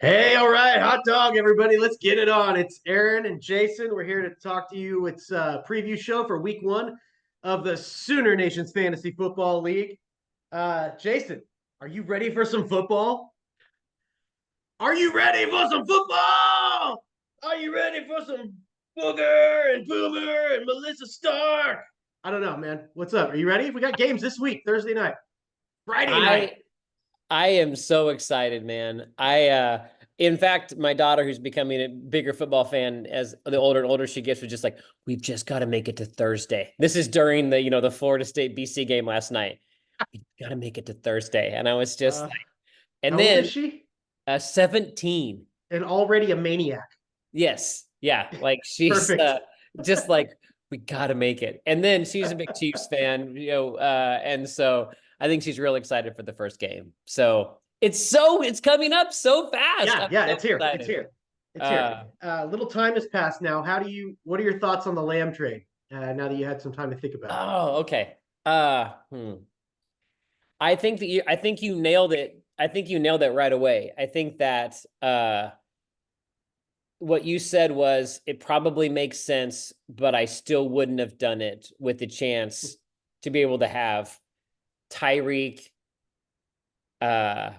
Hey, all right, hot dog, everybody. Let's get it on. It's Aaron and Jason. We're here to talk to you. It's a preview show for week one of the Sooner Nation's Fantasy Football League. Jason, are you ready for some football? Are you ready for some football? Are you ready for some Booger and Boomer and Melissa Stark? I don't know, man. What's up? Are you ready? We got games this week, Thursday night, Friday night. I I am so excited, man. In fact, my daughter, who's becoming a bigger football fan as the older and older she gets, was just like, we've just got to make it to Thursday. This is during the Florida State BC game last night. We got to make it to Thursday. And I was just Uh, like, and how old is then she? 17. And already a maniac. Yes. Yeah. Like she's Perfect. just like, we got to make it. And then she's a big Chiefs fan, and so I think she's really excited for the first game. So it's coming up so fast. Yeah, I'm yeah, so it's here. It's excited. here. It's here. Uh, Little time has passed now. What are your thoughts on the Lamb trade now that you had some time to think about it? oh, okay. Uh, hmm. I think you nailed it. I think you nailed it right away. I think that what you said was it probably makes sense, but I still wouldn't have done it with the chance to be able to have Tyreek, uh,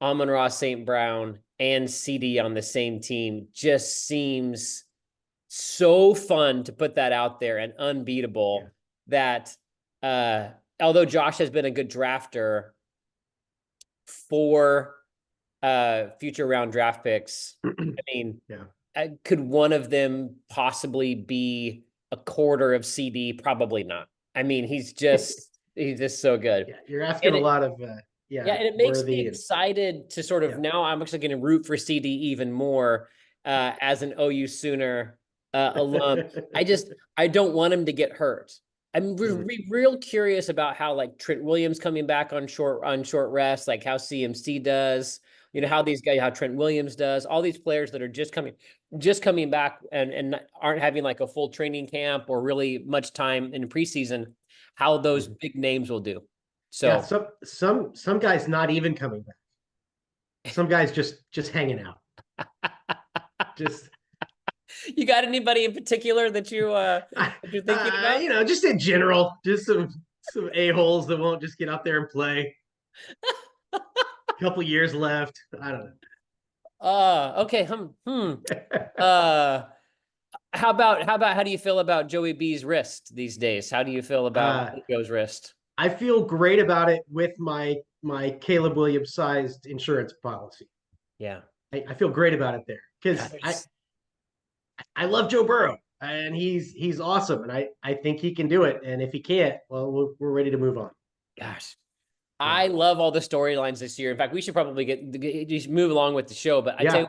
Amon-Ra St. Brown, and CD on the same team just seems so fun to put that out there and unbeatable that although Josh has been a good drafter for future round draft picks, I mean, Yeah. could one of them possibly be a quarter of CD? Probably not. I mean, he's just so good. Yeah, you're asking And a it, lot of yeah, and it makes me worthy and excited to sort of yeah. now I'm actually going to root for CD even more as an OU Sooner alum. I don't want him to get hurt. I'm real curious about how like Trent Williams coming back on short rest, like how CMC does, how these guys, how Trent Williams does, all these players that are just coming back and aren't having like a full training camp or really much time in preseason, how those big names will do. Yeah, So some guys not even coming back. Some guys just hanging out. Just you got anybody in particular that you're thinking about? just in general, just some a-holes that won't just get out there and play. Couple years left. I don't Okay. know. Uh, how do you feel about Joey B's wrist these days? How do you feel about uh, Joe's wrist? I feel great about it with my Caleb Williams sized insurance policy. Yeah. I feel great about it there God, because I love Joe Burrow and he's awesome and I think he can do it. And if he can't, well, we're ready to move on. gosh. Yeah, I love all the storylines this year. In fact, we should probably just move along with the show. But I tell you, yeah,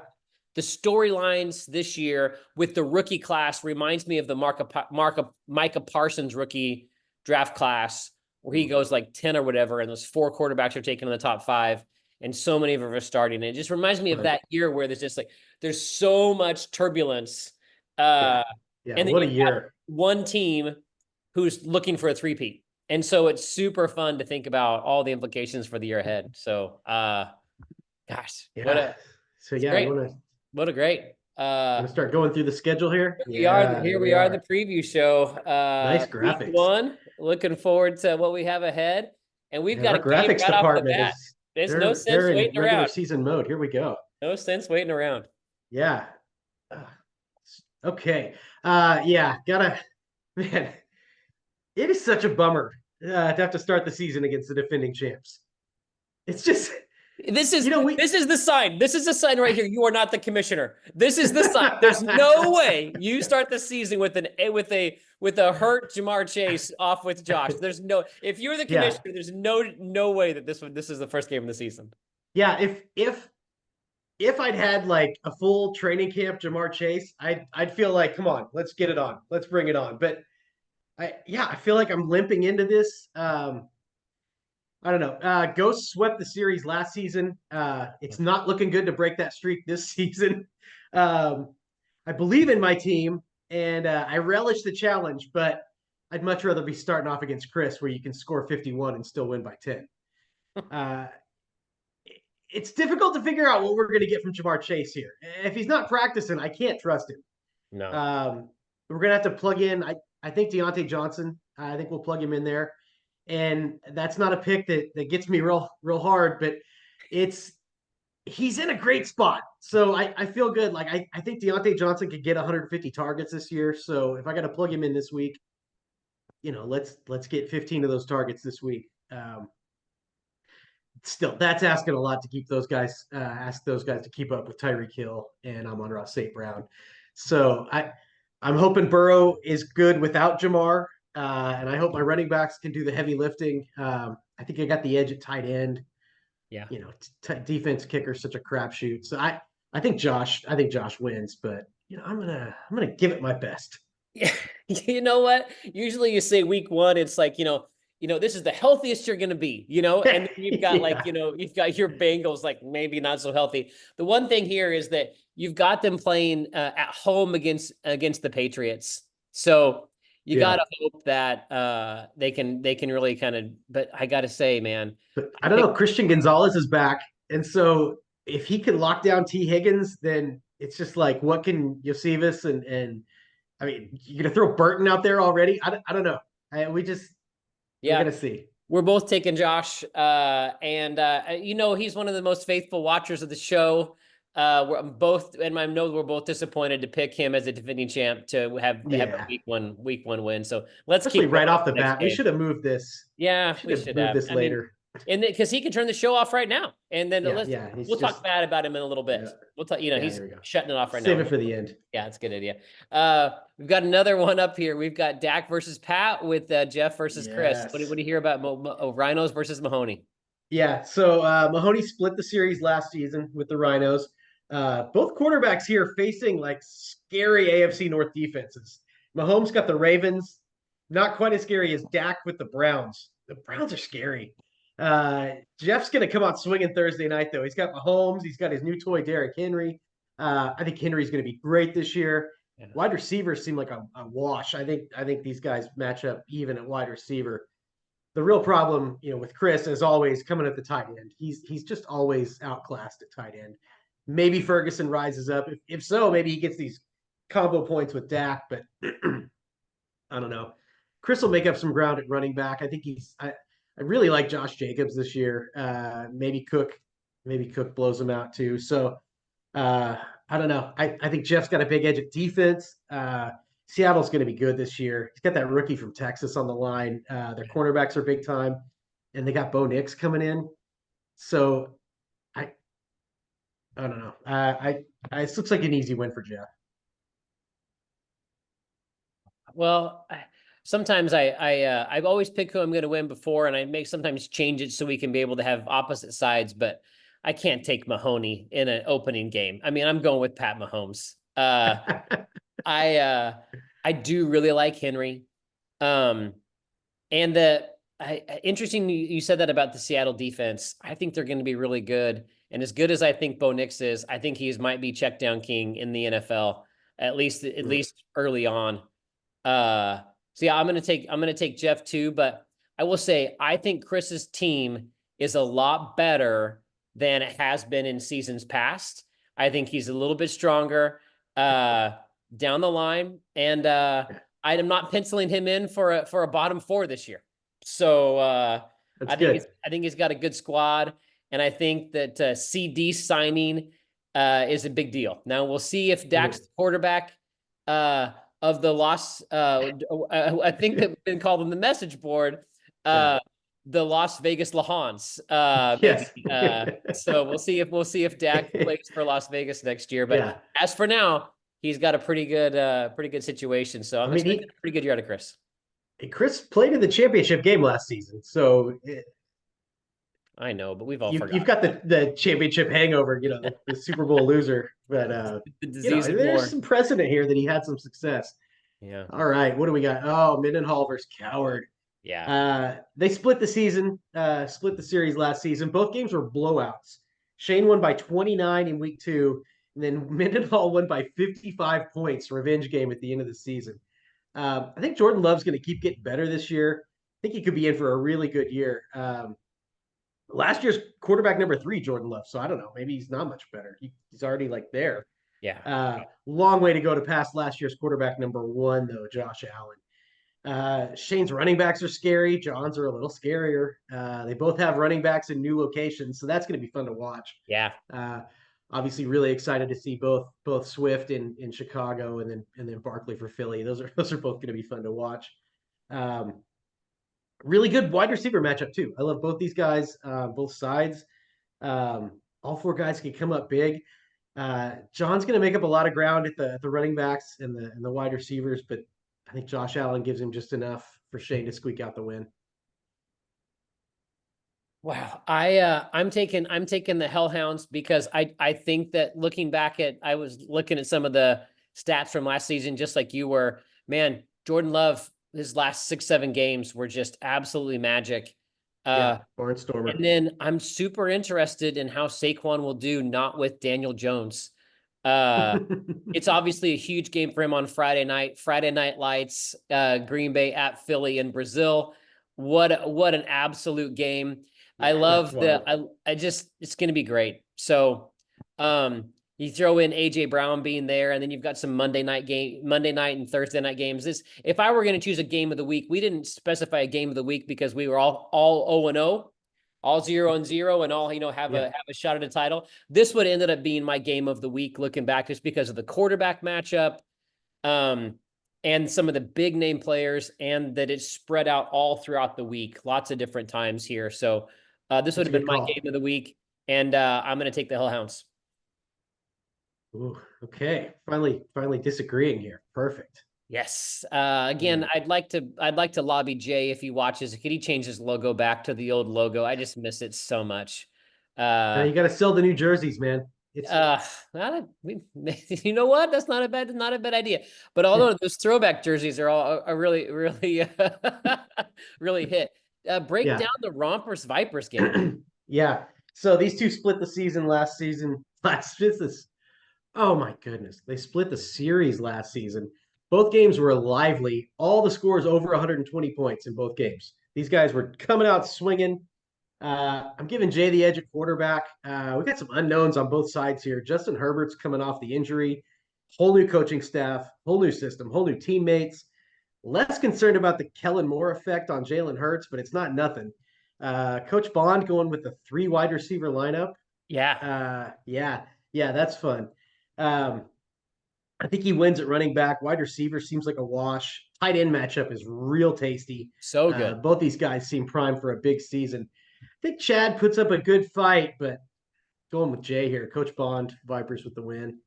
the storylines this year with the rookie class reminds me of the Micah Parsons rookie draft class where he goes like 10 or whatever, and those four quarterbacks are taken in the top five, and so many of them are starting. And it just reminds me of right. that year where there's just like there's so much turbulence. Yeah, Uh, yeah. and then What a you've got year. one team who's looking for a three-peat. And so it's super fun to think about all the implications for the year ahead. So gosh, Yeah. So it's yeah, you great. want to What a great. start going through the schedule here? Yeah, Here here we we are, the are. preview show. Nice Week graphics. one. Looking forward to what we have ahead. And we've Man, got our a game graphics right off the department bat. is There's no they're sense in waiting regular around. season mode. Here we go. No sense waiting around. Yeah. Uh, okay. Yeah, gotta man, it is such a bummer to have to start the season against the defending champs. It's just, This is we. this is the sign. This is the sign right here. You are not the commissioner. This is the sign. There's no way you start the season with a hurt Jamar Chase off with Josh. There's no if you're the Yeah, commissioner, there's no way that this is the first game of the season. yeah. If I'd had like a full training camp Jamar Chase, I'd feel like, come on, let's get it on, let's bring it on. But I feel like I'm limping into this. I don't know. Ghosts swept the series last season. It's not looking good to break that streak this season. Um, I believe in my team, and I relish the challenge, but I'd much rather be starting off against Chris, where you can score 51 and still win by 10. Uh, it's difficult to figure out what we're going to get from Jamar Chase here. If he's not practicing, I can't trust him. No. We're going to have to plug in. I think Deontay Johnson. I think we'll plug him in there, and that's not a pick that gets me real hard, but he's in a great spot. So I feel good. Like I think Deontay Johnson could get 150 targets this year. So if I got to plug him in this week, let's get 15 of those targets this week. Still, that's asking a lot to keep those guys. Ask those guys to keep up with Tyreek Hill and Amon-Ra St. Brown. So I'm hoping Burrow is good without Jamar, and I hope my running backs can do the heavy lifting. I think I got the edge at tight end. Yeah. Defense kicker is such a crapshoot. So I think Josh wins, but I'm gonna give it my best. Yeah. You know what? Usually you say week one, it's like, this is the healthiest you're going to be, and then you've got you've got your Bengals like maybe not so healthy. The one thing here is that you've got them playing at home against the Patriots. So you got to hope that they can really kind of, but I got to say, man, but I don't know. Christian Gonzalez is back. And so if he can lock down T. Higgins, then it's just like, what can Josephus and I mean, you're going to throw Burton out there already? I don't know. We're going to see. We're both taking Josh, and he's one of the most faithful watchers of the show. We're both disappointed to pick him as a defending champ to have a week one win. So let's Especially keep right off the bat. We should have moved this. Yeah, we should have moved this later. And because he can turn the show off right now, and then we'll talk bad about him in a little bit. Yeah. We'll talk. He's shutting it off right now. Save it for the end. Yeah, it's a good idea. We've got another one up here. We've got Dak versus Pat with Jeff versus Chris. What do you hear about Rhinos versus Mahoney? Yeah, so Mahoney split the series last season with the Rhinos. Both quarterbacks here facing like scary AFC North defenses. Mahomes got the Ravens, not quite as scary as Dak with the Browns. The Browns are scary. Jeff's going to come out swinging Thursday night, though. He's got Mahomes. He's got his new toy, Derrick Henry. I think Henry's going to be great this year. Yeah. Wide receivers seem like a wash. I think these guys match up even at wide receiver. The real problem, with Chris, as always, coming at the tight end. He's just always outclassed at tight end. Maybe Ferguson rises up. If so, maybe he gets these combo points with Dak, but I don't know. Chris will make up some ground at running back. I think I really like Josh Jacobs this year. Maybe Cook blows him out too. So I don't know. I think Jeff's got a big edge at defense. Seattle's going to be good this year. He's got that rookie from Texas on the line. Their cornerbacks are big time, and they got Bo Nix coming in. So I don't know. It looks like an easy win for Jeff. Well, sometimes I've always picked who I'm going to win before, and I sometimes change it so we can be able to have opposite sides, but I can't take Mahoney in an opening game. I mean, I'm going with Pat Mahomes. I do really like Henry. Interesting you said that about the Seattle defense. I think they're going to be really good. And as good as I think Bo Nix is, I think he might be check down king in the NFL, at least early on. So yeah, I'm gonna take Jeff too, but I will say I think Chris's team is a lot better than it has been in seasons past. I think he's a little bit stronger down the line, and I'm not penciling him in for a bottom four this year. So I think he's got a good squad, and I think that CD signing is a big deal. Now we'll see if Dak's the quarterback of the Las, I think they've been called on the message board, the Las Vegas Lahans. Yes. So we'll see if Dak plays for Las Vegas next year. But as for now, he's got a pretty good situation. So I'm expecting a pretty good year out of Chris. Chris played in the championship game last season, so I know, but we've all forgotten. You've got the championship hangover, the Super Bowl loser. But there's some precedent here that he had some success. Yeah. All right, what do we got? Oh, Mendenhall versus Coward. Yeah. They split the series last season. Both games were blowouts. Shane won by 29 in week 2, and then Mendenhall won by 55 points. Revenge game at the end of the season. I think Jordan Love's going to keep getting better this year. I think he could be in for a really good year. Last year's quarterback number 3, Jordan Love. So I don't know. Maybe he's not much better. He's already like there. Yeah. Long way to go to pass last year's quarterback number 1, though, Josh Allen. Shane's running backs are scary. John's are a little scarier. They both have running backs in new locations, so that's going to be fun to watch. Yeah. Obviously, really excited to see both Swift in Chicago and then Barkley for Philly. Those are both going to be fun to watch. Really good wide receiver matchup too. I love both these guys, both sides. All 4 guys can come up big. John's going to make up a lot of ground at the running backs and the wide receivers, but I think Josh Allen gives him just enough for Shane to squeak out the win. Wow. I'm taking the Hellhounds because I think that looking back at, I was looking at some of the stats from last season, just like you were, man, Jordan Love, his last 6-7 games were just absolutely magic. Barnstormer. And then I'm super interested in how Saquon will do, not with Daniel Jones. It's obviously a huge game for him on Friday night. Friday Night Lights, Green Bay at Philly in Brazil. What an absolute game. I love it's going to be great. So, you throw in AJ Brown being there, and then you've got some Monday night and Thursday night games. If I were going to choose a game of the week, we didn't specify a game of the week because we were all 0-0, all 0-0, and all, have a shot at a title. This would have ended up being my game of the week looking back, just because of the quarterback matchup, and some of the big name players, and that it's spread out all throughout the week, lots of different times here. So this would have been my game of the week, and I'm going to take the Hellhounds. Ooh, okay. Finally disagreeing here. Perfect. Yes. Again, I'd like to lobby Jay, if he watches, could he change his logo back to the old logo? I just miss it so much. You got to sell the new jerseys, man. You know what? That's not a bad idea. But although those throwback jerseys are really, really, really hit. Break down the Rompers Vipers game. Yeah. So these two split the season last season. Oh my goodness. They split the series last season. Both games were lively. All the scores over 120 points in both games. These guys were coming out swinging. I'm giving Jay the edge at quarterback. We got some unknowns on both sides here. Justin Herbert's coming off the injury. Whole new coaching staff, whole new system, whole new teammates. Less concerned about the Kellen Moore effect on Jalen Hurts, but it's not nothing. Coach Bond going with the 3 wide receiver lineup. Yeah. Yeah, that's fun. I think he wins at running back. Wide receiver seems like a wash. Tight end matchup is real tasty. So good. Both these guys seem primed for a big season. I think Chad puts up a good fight, but going with Jay here. Coach Bond, Vipers with the win.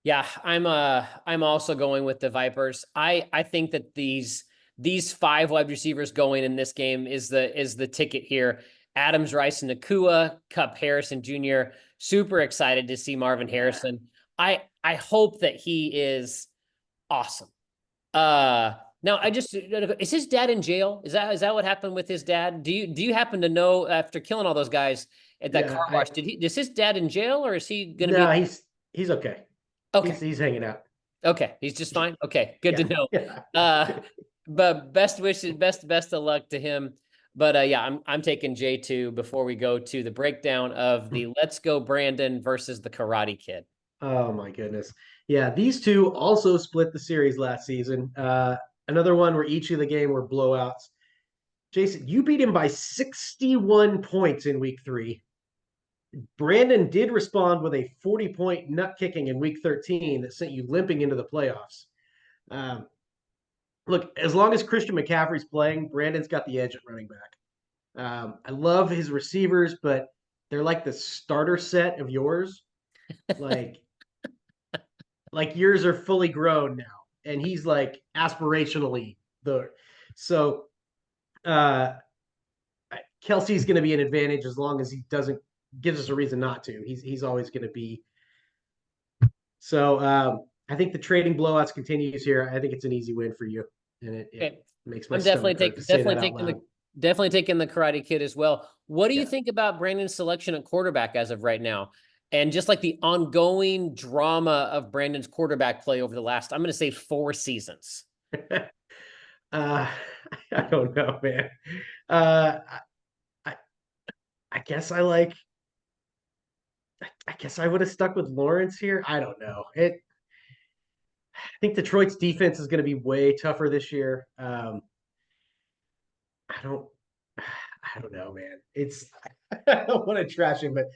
Yeah, I'm also going with the Vipers. I think that these 5 wide receivers going in this game is the ticket here. Adams, Rice, and Nakua, Kupp, Harrison Jr. Super excited to see Marvin Harrison. I hope that he is awesome. Now is his dad in jail? Is that what happened with his dad? Do you happen to know, after killing all those guys at that car wash, is his dad in jail, or is he going to be? No, he's okay. Okay. He's hanging out. Okay. He's just fine. Okay. Good to know. But best wishes, best of luck to him. But yeah, I'm taking J2 before we go to the breakdown of the Let's Go Brandon versus the Karate Kid. Oh my goodness. Yeah, these two also split the series last season. Another one where each of the game were blowouts. Jason, you beat him by 61 points in week 3. Brandon did respond with a 40-point nut kicking in week 13 that sent you limping into the playoffs. Look, as long as Christian McCaffrey's playing, Brandon's got the edge at running back. I love his receivers, but they're like the starter set of yours. Like yours are fully grown now, and he's like aspirationally so Kelsey's going to be an advantage as long as he doesn't gives us a reason not to. He's always going to be. So I think the trading blowouts continues here. I think it's an easy win for you, and it makes my stomach hurt to say that out loud. Definitely taking the Karate Kid as well. What do you think about Brandon's selection at quarterback as of right now? And just like the ongoing drama of Brandon's quarterback play over the last, I'm going to say 4 seasons. I don't know, man. I guess I guess I would have stuck with Lawrence here. I don't know. I think Detroit's defense is going to be way tougher this year. I don't I don't know, man. It's I don't want to trash him, but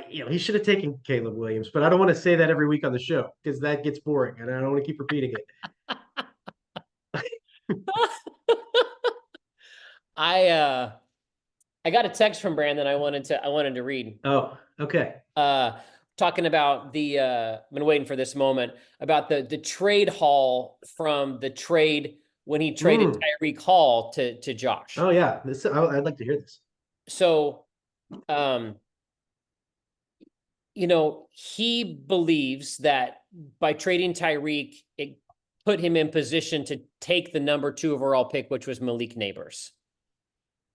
he should have taken Caleb Williams, but I don't want to say that every week on the show because that gets boring, and I don't want to keep repeating it. I got a text from Brandon I wanted to read. Oh, okay. Talking about I've been waiting for this moment, about the trade haul from the trade when he traded Tyreek Hall to Josh. Oh yeah, I'd like to hear this. So, he believes that by trading Tyreek, it put him in position to take the number 2 overall pick, which was Malik Neighbors.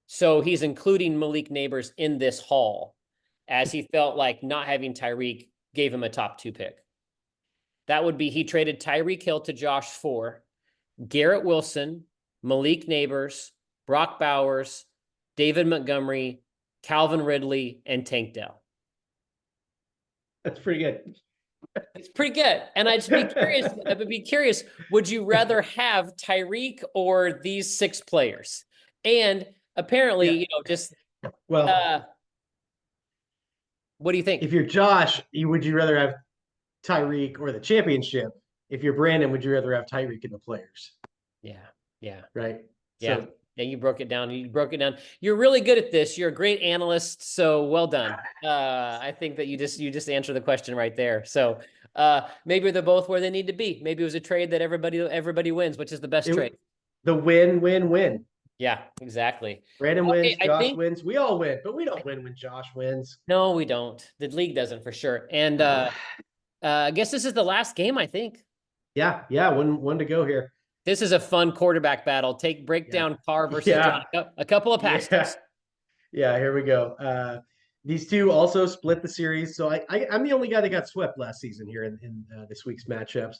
So he's including Malik Neighbors in this haul, as he felt like not having Tyreek gave him a top 2 pick. That would be, he traded Tyreek Hill to Josh for Garrett Wilson, Malik Neighbors, Brock Bowers, David Montgomery, Calvin Ridley, and Tank Dell. That's pretty good. It's pretty good. And I'd be curious, would you rather have Tyreek or these 6 players? And apparently, what do you think? If you're Josh, would you rather have Tyreek or the championship? If you're Brandon, would you rather have Tyreek and the players? Yeah. Yeah. Right. Yeah. So, yeah, you broke it down. You're really good at this. You're a great analyst. So well done. I think that you just answered the question right there. So maybe they're both where they need to be. Maybe it was a trade that everybody wins, which is the best trade. The win. Yeah, exactly. Brandon wins, Josh wins. We all win, but we don't win when Josh wins. No, we don't. The league doesn't, for sure. And I guess this is the last game, I think. Yeah. One to go here. This is a fun quarterback battle. Break down Carr versus John. A couple of passes. Yeah, here we go. These two also split the series. So I'm the only guy that got swept last season here in this week's matchups.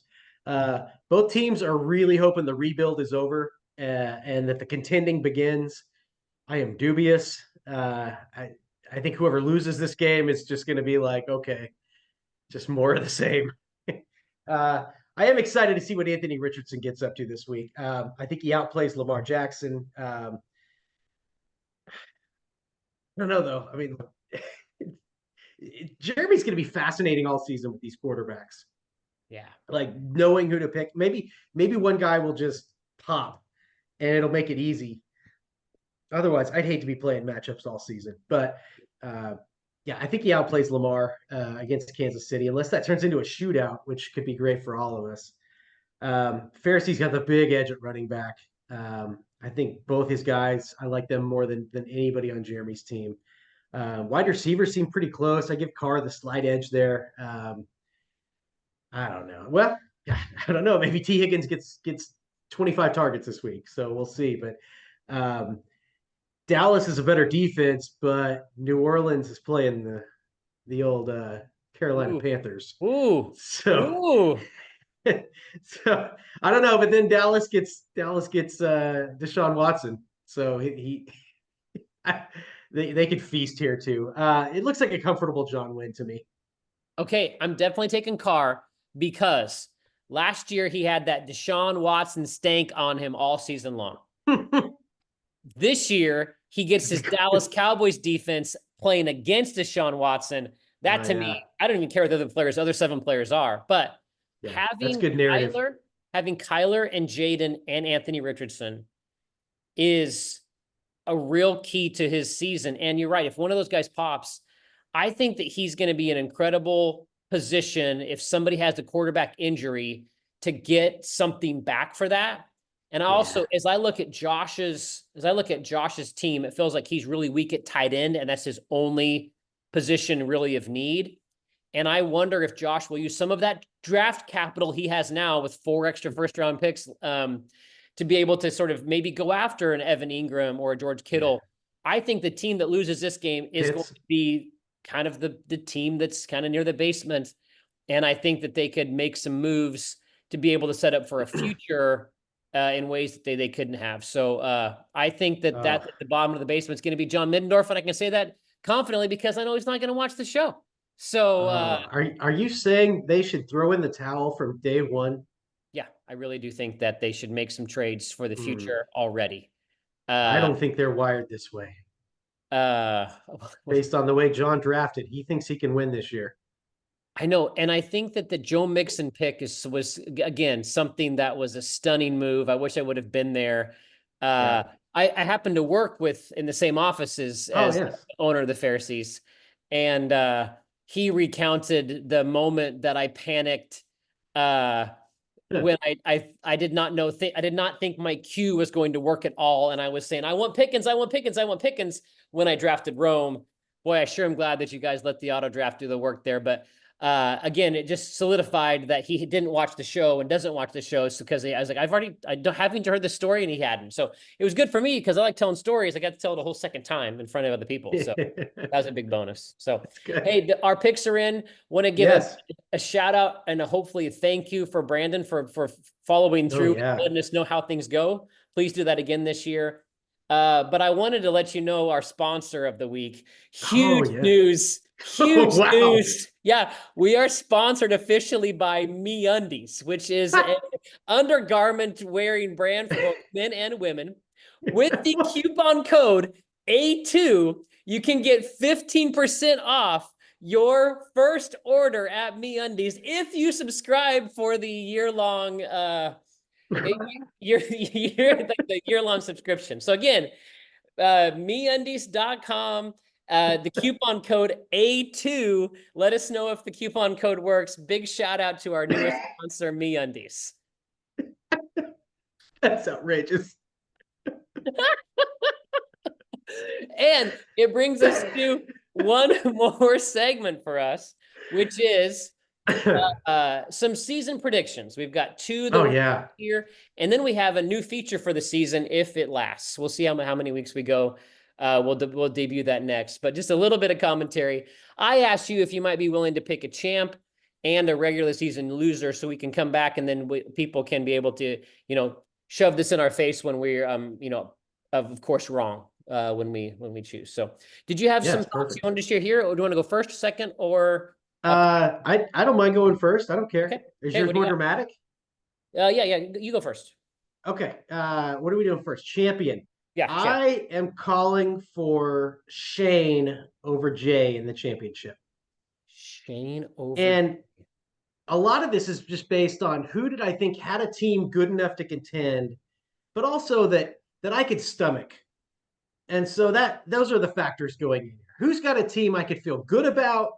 Both teams are really hoping the rebuild is over and that the contending begins. I am dubious. I think whoever loses this game is just going to be like, okay, just more of the same. I am excited to see what Anthony Richardson gets up to this week. I think he outplays Lamar Jackson. I don't know, though. I mean, Jeremy's going to be fascinating all season with these quarterbacks. Yeah. Like knowing who to pick. Maybe one guy will just pop and it'll make it easy. Otherwise, I'd hate to be playing matchups all season. But yeah, I think he outplays Lamar against Kansas City, unless that turns into a shootout, which could be great for all of us. Pharisee's got the big edge at running back. I think both his guys, I like them more than anybody on Jeremy's team. Wide receivers seem pretty close. I give Carr the slight edge there. I don't know. Well, I don't know. Maybe T. Higgins gets 25 targets this week, so we'll see. But Dallas is a better defense, but New Orleans is playing the old Carolina Panthers. So so I don't know, but then Dallas gets Deshaun Watson, so they could feast here too. It looks like a comfortable John win to me. Okay, I'm definitely taking Carr because last year he had that Deshaun Watson stank on him all season long. This year, he gets his Dallas Cowboys defense playing against Deshaun Watson. That to me, I don't even care what the other 7 players are, but having Kyler and Jaden and Anthony Richardson is a real key to his season. And you're right. If one of those guys pops, I think that he's going to be an incredible position if somebody has a quarterback injury to get something back for that. And also, as I look at Josh's team, it feels like he's really weak at tight end, and that's his only position really of need. And I wonder if Josh will use some of that draft capital he has now with 4 extra first-round picks to be able to sort of maybe go after an Evan Ingram or a George Kittle. I think the team that loses this game is going to be kind of the team that's kind of near the basement. And I think that they could make some moves to be able to set up for a future in ways that they couldn't have. So I think that Oh. at the bottom of the basement is going to be John Middendorf, and I can say that confidently because I know he's not going to watch the show. So Are you saying they should throw in the towel from day one? yeah, I really do think that they should make some trades for the Hmm. future already. I Uh, don't think they're wired this way. uh, Based on the way John drafted, he thinks he can win this year. I know, and I think that the Joe Mixon pick was again something that was a stunning move. I wish I would have been there. Yeah. I happen to work with in the same offices Oh, as yes. the owner of the Pharisees, and he recounted the moment that I panicked when I did not know I did not think my Q was going to work at all, and I was saying I want Pickens, I want Pickens, I want Pickens when I drafted Rome. Boy, I sure am glad that you guys let the auto draft do the work there, but. Again, it just solidified that he didn't watch the show and doesn't watch the show. So because I was like, haven't heard the story, and he hadn't. So it was good for me because I like telling stories. I got to tell it a whole second time in front of other people. So that was a big bonus. So hey, our picks are in. Want to give Yes. a shout out and hopefully a thank you for Brandon for following Oh, through, yeah. letting us know how things go. Please do that again this year. But I wanted to let you know our sponsor of the week. Oh, Huge yeah. news. Oh, Huge wow. news. Yeah, we are sponsored officially by MeUndies, which is an undergarment wearing brand for both men and women. With the coupon code A2, you can get 15% off your first order at MeUndies if you subscribe for the year-long the year-long subscription. So again, MeUndies.com. The coupon code A2. Let us know if the coupon code works. Big shout out to our newest sponsor, MeUndies. That's outrageous. And it brings us to one more segment for us, which is some season predictions. We've got two that Oh, we're yeah. here, and then we have a new feature for the season if it lasts. We'll see how many weeks we go. We'll debut that next, but just a little bit of commentary. I asked you if you might be willing to pick a champ and a regular season loser, so we can come back and then people can be able to shove this in our face when we're of course wrong when we choose. So, did you have some Yes, thoughts you perfect. wanted to share here, or do you want to go first, second, or? I don't mind going first. I don't care. Okay. Is Okay. yours What do you more got? dramatic? Yeah. You go first. Okay. What are we doing first? Champion. Yeah, champ. I am calling for Shane over Jay in the championship. Shane over. And a lot of this is just based on who did I think had a team good enough to contend, but also that I could stomach. And so that those are the factors going in here. Who's got a team I could feel good about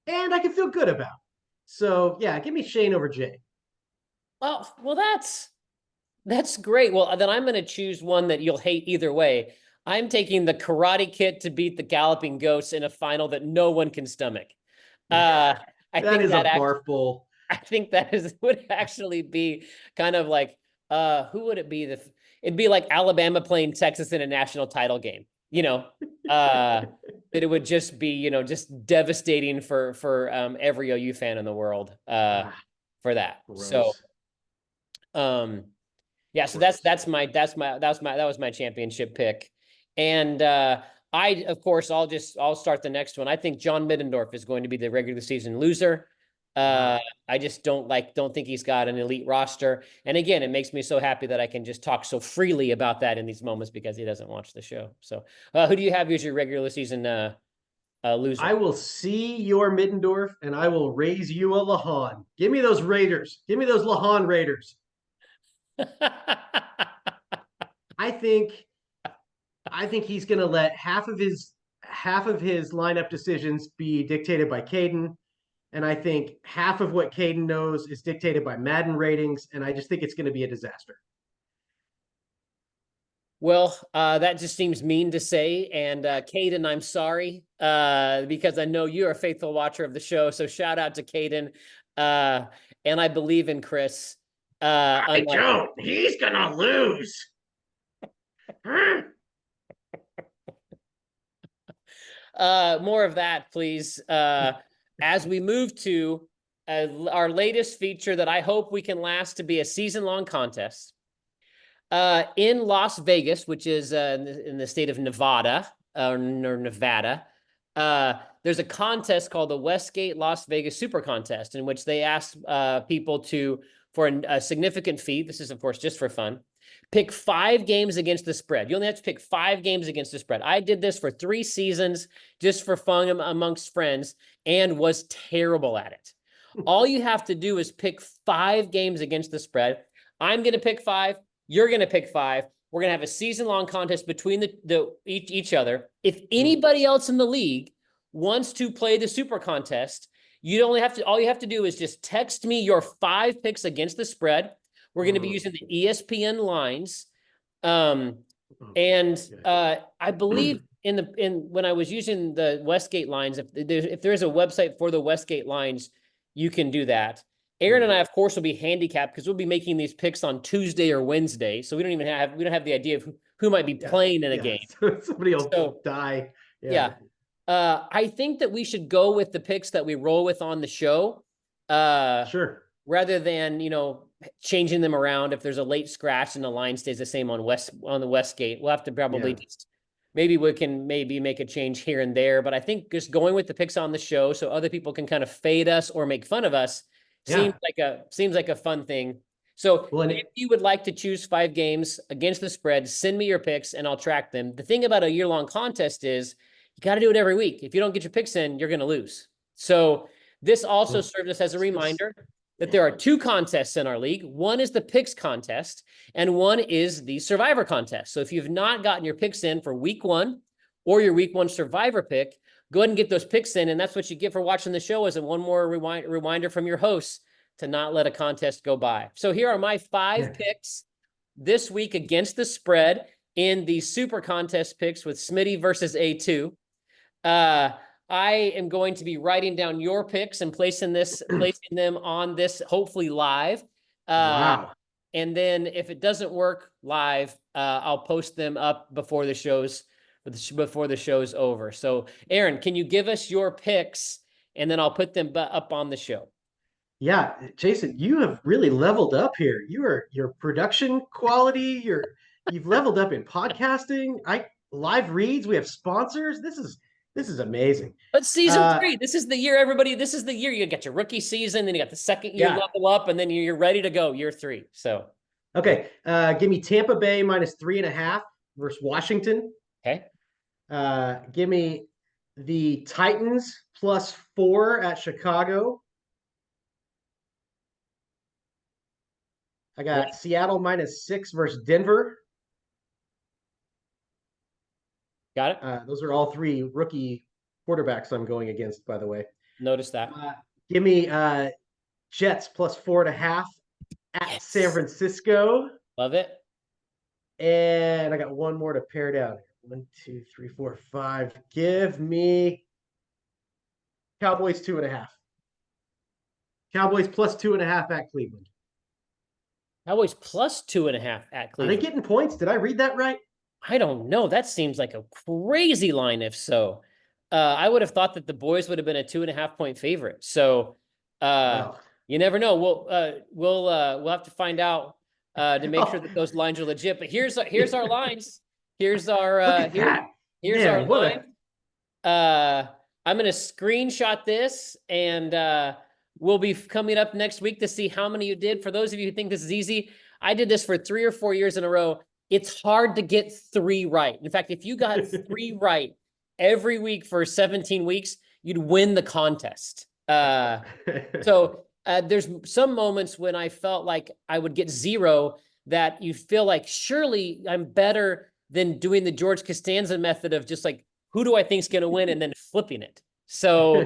and I could feel good about. So yeah, give me Shane over Jay. Well, that's great. Well, then I'm going to choose one that you'll hate either way. I'm taking the Karate Kid to beat the Galloping Ghosts in a final that no one can stomach. Uh, I That think is a that barf bowl. I think would actually be kind of like who would it be? It'd be like Alabama playing Texas in a national title game. That it would just be just devastating for every OU fan in the world for that. So Gross. um yeah, so Gross. that was my championship pick. And I of course I'll start the next one. I think John Middendorf is going to be the regular season loser. Uh, Wow. I just don't think he's got an elite roster. And again, it makes me so happy that I can just talk so freely about that in these moments because he doesn't watch the show. So, who do you have as your regular season I loser? will see your Middendorf and I will raise you a Lahan. Give me those Raiders. Give me those Lahan Raiders. I think I think he's going to let half of his lineup decisions be dictated by Caden, and I think half of what Caden knows is dictated by Madden ratings, and I just think it's going to be a disaster. Well, that just seems mean to say. And Caden, I'm sorry because I know you're a faithful watcher of the show. So shout out to Caden. And I believe in Chris. I don't. He's going to lose. More of that, please. As we move to our latest feature that I hope we can last to be a season-long contest. In Las Vegas, which is in the state of Nevada, or Nevada, there's a contest called the Westgate Las Vegas Super Contest, in which they ask people for a significant fee. This is, of course, just for fun. Pick 5 games against the spread. You only have to pick 5 games against the spread. I did this for 3 seasons just for fun amongst friends and was terrible at it. All you have to do is pick 5 games against the spread. I'm going to pick 5. You're going to pick 5. We're going to have a season-long contest between each other. If anybody else in the league wants to play the super contest, all you have to do is just text me your 5 picks against the spread. We're going to be using the ESPN lines. I believe when I was using the Westgate lines, if there's a website for the Westgate lines, you can do that. Aaron and I, of course, will be handicapped because we'll be making these picks on Tuesday or Wednesday. So we don't have the idea of who might be playing in a game. Somebody will die. Yeah. I think that we should go with the picks that we roll with on the show. Sure. Rather than, changing them around. If there's a late scratch and the line stays the same on the Westgate, we'll have to probably maybe we can make a change here and there. But I think just going with the picks on the show so other people can kind of fade us or make fun of us seems like a fun thing. So if you would like to choose 5 games against the spread, send me your picks and I'll track them. The thing about a year-long contest is you got to do it every week. If you don't get your picks in, you're going to lose. So this also serves us as a reminder that there are 2 contests in our league. One is the picks contest and one is the survivor contest. So if you've not gotten your picks in for week 1 or your week 1 survivor pick, go ahead and get those picks in. And that's what you get for watching the show, is one more reminder from your hosts to not let a contest go by. So here are my 5 picks this week against the spread in the super contest picks with Smitty versus A2. I am going to be writing down your picks and placing them on this, hopefully live. Wow. And then if it doesn't work live, I'll post them up before the show's over. So Aaron, can you give us your picks and then I'll put them up on the show? Yeah, Jason, you have really leveled up here. Your production quality, you've leveled up in podcasting. Live reads, we have sponsors. This is amazing. But season 3, this is the year, everybody. This is the year you get your rookie season, then you got the second year level up, and then you're ready to go year 3. So okay, give me Tampa Bay -3.5 versus Washington. Okay. Give me the Titans +4 at Chicago. I got Seattle -6 versus Denver. Got it. Those are all 3 rookie quarterbacks I'm going against, by the way. Notice that. Give me Jets +4.5 at San Francisco. Love it. And I got one more to pare down. 1, 2, 3, 4, 5. Give me Cowboys 2.5. Cowboys +2.5 at Cleveland. Cowboys +2.5 at Cleveland. Are they getting points? Did I read that right? I don't know. That seems like a crazy line. If so, I would have thought that the boys would have been a 2.5-point favorite. So, you never know. We'll have to find out to make sure that those lines are legit. But here's our lines. Here's our our line. I'm gonna screenshot this, and we'll be coming up next week to see how many you did. For those of you who think this is easy, I did this for 3 or 4 years in a row. It's hard to get 3 right. In fact, if you got 3 right every week for 17 weeks, you'd win the contest. So there's some moments when I felt like I would get 0 that you feel like, surely I'm better than doing the George Costanza method of just like, who do I think is going to win, and then flipping it. So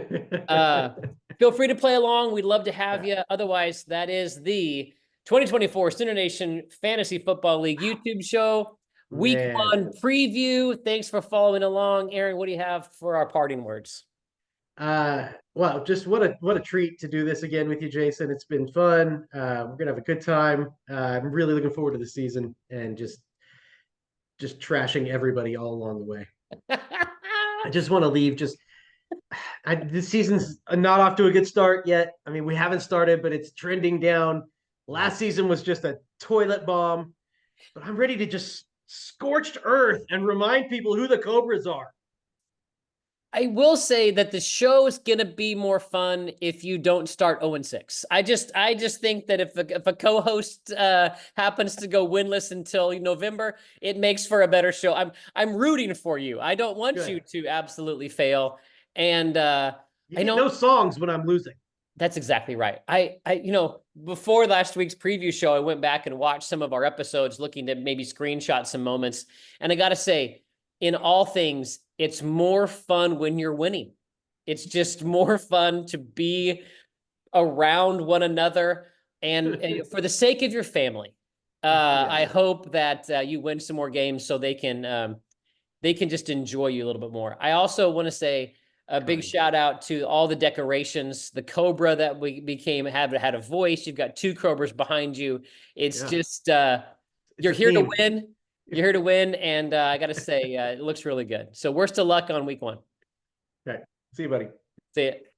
feel free to play along. We'd love to have you. Otherwise, that is the 2024 SoonerNation Fantasy Football League YouTube show, Week 1 preview. Thanks for following along. Aaron, what do you have for our parting words? Well, just what a treat to do this again with you, Jason. It's been fun. We're gonna have a good time. I'm really looking forward to the season and just trashing everybody all along the way. I just want to leave. This season's not off to a good start yet. I mean, we haven't started, but it's trending down. Last season was just a toilet bomb. but I'm ready to just scorched earth and remind people who the Cobras are. I will say that the show is gonna be more fun if you don't start 0-6. I just think that if a co-host happens to go winless until November, it makes for a better show. I'm rooting for you. I don't want you Good. to absolutely fail. And You I get know no songs when I'm losing. that's exactly right. Before last week's preview show, I went back and watched some of our episodes, looking to maybe screenshot some moments. And I gotta say, in all things, it's more fun when you're winning. It's just more fun to be around one another, and for the sake of your family. I hope that you win some more games so they can just enjoy you a little bit more. I also want to say a big shout out to all the decorations, the Cobra that we became had a voice. You've got two Cobras behind you. It's just you're here to win. You're here to win, and I got to say, it looks really good. So worst of luck on week 1. Okay. See you, buddy. See it.